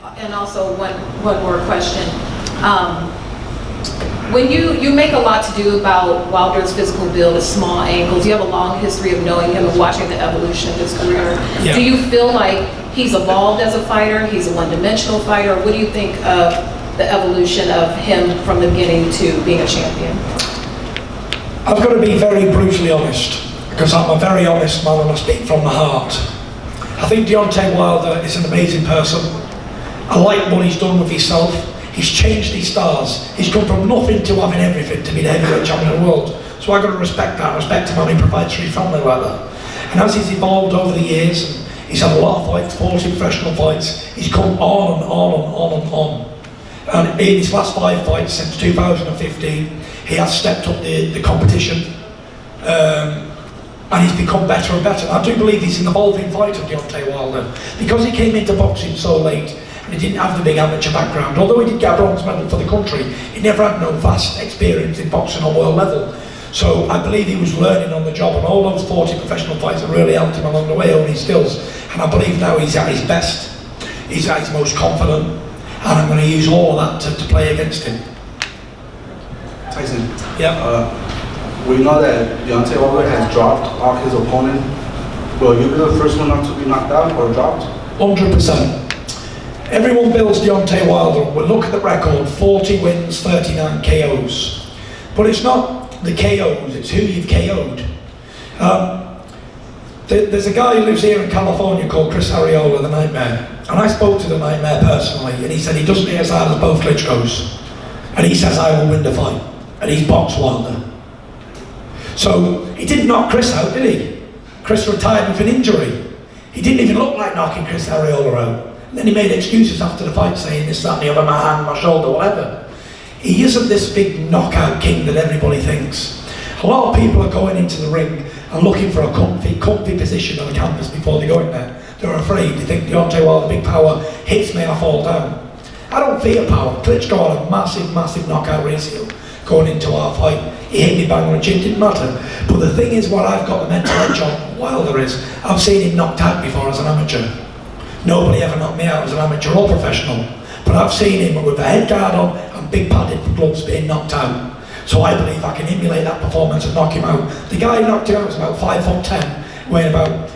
And also one more question. When you make a lot to do about Wilder's physical build, his small ankles, you have a long history of knowing him and watching the evolution of his career. Yeah. Do you feel like he's evolved as a fighter? He's a one-dimensional fighter? What do you think of the evolution of him from the beginning to being a champion? I've got to be very brutally honest, because I'm a very honest man and I speak from the heart. I think Deontay Wilder is an amazing person. I like what he's done with himself. He's changed his stars. He's come from nothing to having everything to be the heavyweight champion of the world. So I've got to respect that, respect him and he provides for his family like that. And as he's evolved over the years, and he's had a lot of fights, 40 professional fights, he's come on and on and on and on. And in his last 5 fights since 2015, he has stepped up the competition. And he's become better and better. I do believe he's an evolving fighter, Deontay Wilder, because he came into boxing so late and he didn't have the big amateur background. Although he did get a bronze medal for the country, he never had no vast experience in boxing on world level. So I believe he was learning on the job, and all those 40 professional fights have really helped him along the way, all his skills. And I believe now he's at his best, he's at his most confident, and I'm going to use all of that to play against him. Tyson. Yeah. We know that Deontay Wilder has dropped off his opponent. Will you be the first one not to be knocked out or dropped? 100%. Everyone builds Deontay Wilder. We'll look at the record, 40 wins, 39 KOs. But it's not the KOs, it's who you've KO'd. There's a guy who lives here in California called Arreola, the Nightmare. And I spoke to the Nightmare personally, and he said he doesn't hit as hard as both Klitschko's. And he says, I will win the fight. And he's boxed Wilder. So he didn't knock Chris out, did he? Chris retired with an injury. He didn't even look like knocking Arreola out. And then he made excuses after the fight saying this, that and the other, my hand, my shoulder, whatever. He isn't this big knockout king that everybody thinks. A lot of people are going into the ring and looking for a comfy position on the canvas before they go in there. They're afraid. They think Deontay Wilder, big power, hits me, I fall down. I don't fear power. Klitschko had a massive knockout ratio going into our fight. He hit me bang on the chin, didn't matter. But the thing is, what I've got the mental edge on Wilder is, I've seen him knocked out before as an amateur. Nobody ever knocked me out as an amateur or professional. But I've seen him with a head guard on and big padded gloves being knocked out. So I believe I can emulate that performance and knock him out. The guy who knocked him out was about 5'10", weighing about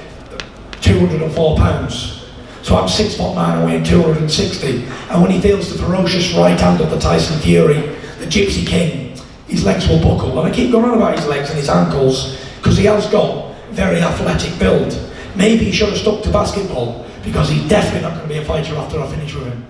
204 pounds. So I'm 6'9" and weighing 260. And when he feels the ferocious right hand of the Tyson Fury, the Gypsy King, his legs will buckle. And I keep going on about his legs and his ankles because he has got very athletic build. Maybe he should have stuck to basketball because he's definitely not going to be a fighter after I finish with him.